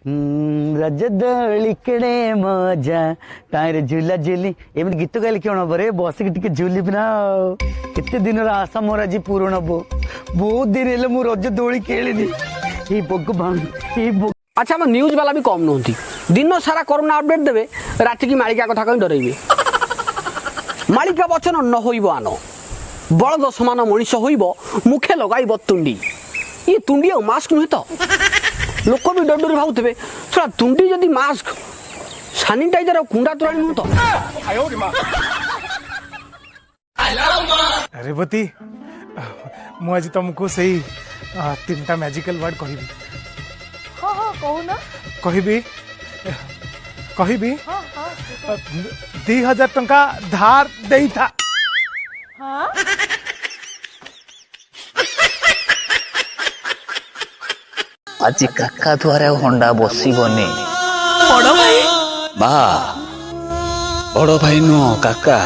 रज दोली केड़े मजा तारे झूला झूली एमती गीत गाइले कौन हम रे बसिक टिके झूलिबी ना केते दिन आशा मोर आज पूरण हम बहुत दिन हेले मु रज दोली खेलिनी हे भगवान अच्छा हम न्यूज वाला भी कम नहती दिन सारा कोरोना अपडेट देवे राति की मालिका कथा कहीं डरइबे मालिका वचन न होइबो आनो बलद समान मनीष होइबो मुखे लगाइबो तुंडी ये तुंडी और मास्क नुहे तो लोक भी डर डर भावुवे थोड़ा तुंडी जदि मास्क सानिटाइजर और कुंडा तोराणी नुह तो रेवती मुझे तुमको सही तीनटा मैजिकल वर्ड कहबी कहबी कहबी 2000 टंका धार देई था आज काका द्वारा हंडा बसबनी बा बड़ भाई नुह काका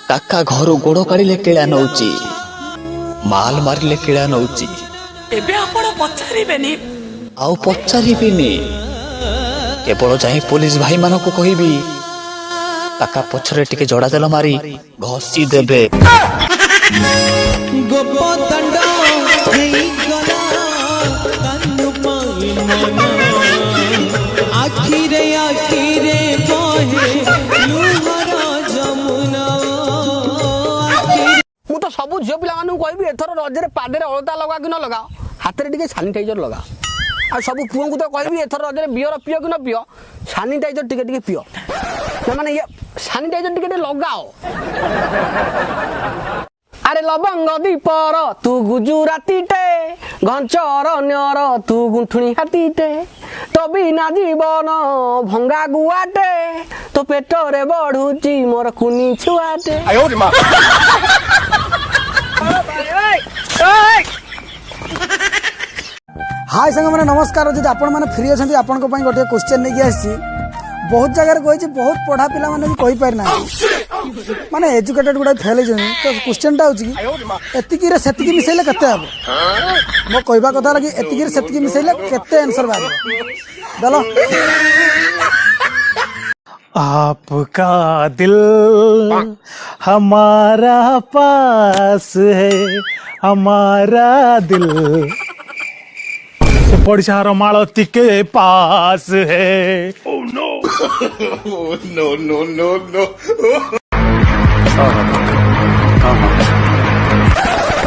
काका घर गोड़ काढ़े किड़ा नौची माल मारिले किड़ा नौची आउ पचारिबेनी केवल जाई पुलिस भाई मान को कहबी काका पछरे टिके जड़ा तेल मारी घसी देबे मु तो सब झील पिला कहबी एथर रजरे पादे अलता लगा कि न लगाओ हाथ में टिके सानिटाइजर लगा आ सब पुओं को तो कहबी एथर रजरे बियर पियो कि न पियो सानिटाइजर टिके टिके पियो माने ये सानिटाइजर टिके टिके लगाओ अरे लबंग दीपर तू गुजुरातीटे घंचर न्यर तू गुंठुणी हाथीटे तो बिना जीवन भंगा गुआटे तो पेटरे बढ़ुची मोर कुनी छुआटे हाय संग मैंने नमस्कार जब आपण मैंने फ्री अच्छा आपण गोटे क्वेश्चन नहीं आसी बहुत जगह कही बहुत पढ़ा पिला मैंने भी कही पारि ना माने एजुकेटेड गुडा फेल हो तो क्वेश्चन टा होती से मिसेले केते हम मो कहवा कथा लगी एतिकी से मिसेले केते आंसर बाहर चलो आपका दिल हमारा पास है हमारा दिल पड़िसार मालती के पास है oh, no. no, no, no, no.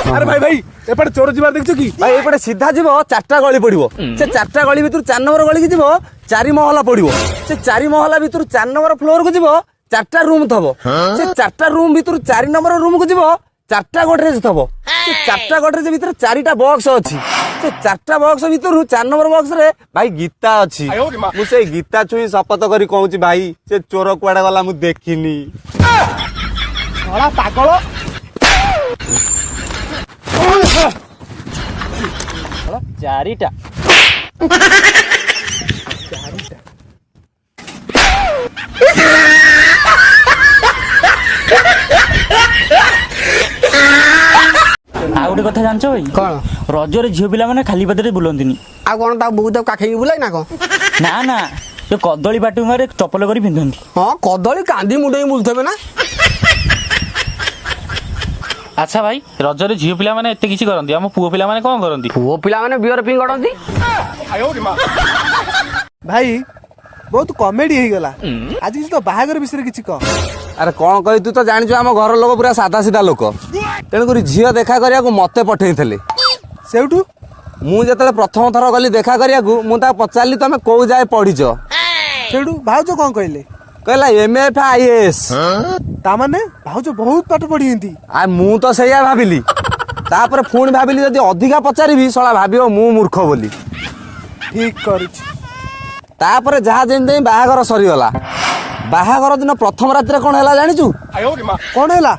अरे भाई भाई एपटे चोर जीवार देखछ कि भाई एपटे सीधा जीव चारटा गली पड़िबो से चारटा गली भितर 4 नंबर गली की जीव 4 महला पड़िबो से 4 महला भितर 4 नंबर फ्लोर को जीव 4टा रूम थबो से 4टा रूम भितर 4 नंबर रूम को जीव 4टा गोडरेज थबो से 4टा गोडरेज भितर 4टा बॉक्स अछि से 4टा बॉक्स भितर 4 नंबर बॉक्स रे भाई गीता अछि मु से गीता छुई शपथ करी कहूची भाई से चोर कुआडा गला मु देखिनी बड़ा पागल चारिटा आ गोटे कथा जानछ भाई कौन रजरे झील पिला माने खाली पादरे बुलंदिनी आ कौन ता बहुत काखई बुलाई ना कौन ना ना जो कदली बाटू मारे चपल करी पिंधंती हां कदली कांदी मुंडे बुलथबे ना अच्छा भाई रजरे झील पिला माने एते किछि करंती हम पुओ पिला माने कोन करंती पुओ पिला माने बियर पिंगडंती भाई बहुत कॉमेडी हो गला आज तो बाहागर विषय किछि कह अरे कौन कही तू तो जानिछु हम घर लोग पूरा सादा सीधा लोक तेणुक झील देखा करिया मते पठेइथले सेउठू मु जतले प्रथम थर गली देखा करिया मु ता पचारली तमे को जाय पढिछ सेउठू भाउजो कौन कहले कहला एमएफ आईएएस ता माने भाउजो बहुत पाठ पढियंती आ मु तो सैया भाबिली तापर फोन भाबिली जदी अधिका पचारिबी सळा भाबियो मु मूर्ख बोली ठीक करिछ तापर जहा जेन बाहागर सरीगला बाहागर दिन प्रथम रात कौन है जानिचु कौन है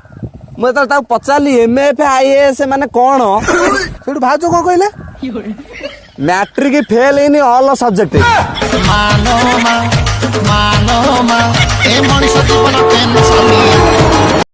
मुझे पचारि एमएफ आईएएस माने कौन से भाज कौन कहले matric fail in all subject मानो मा ए मनुष्य जीवन टेंशन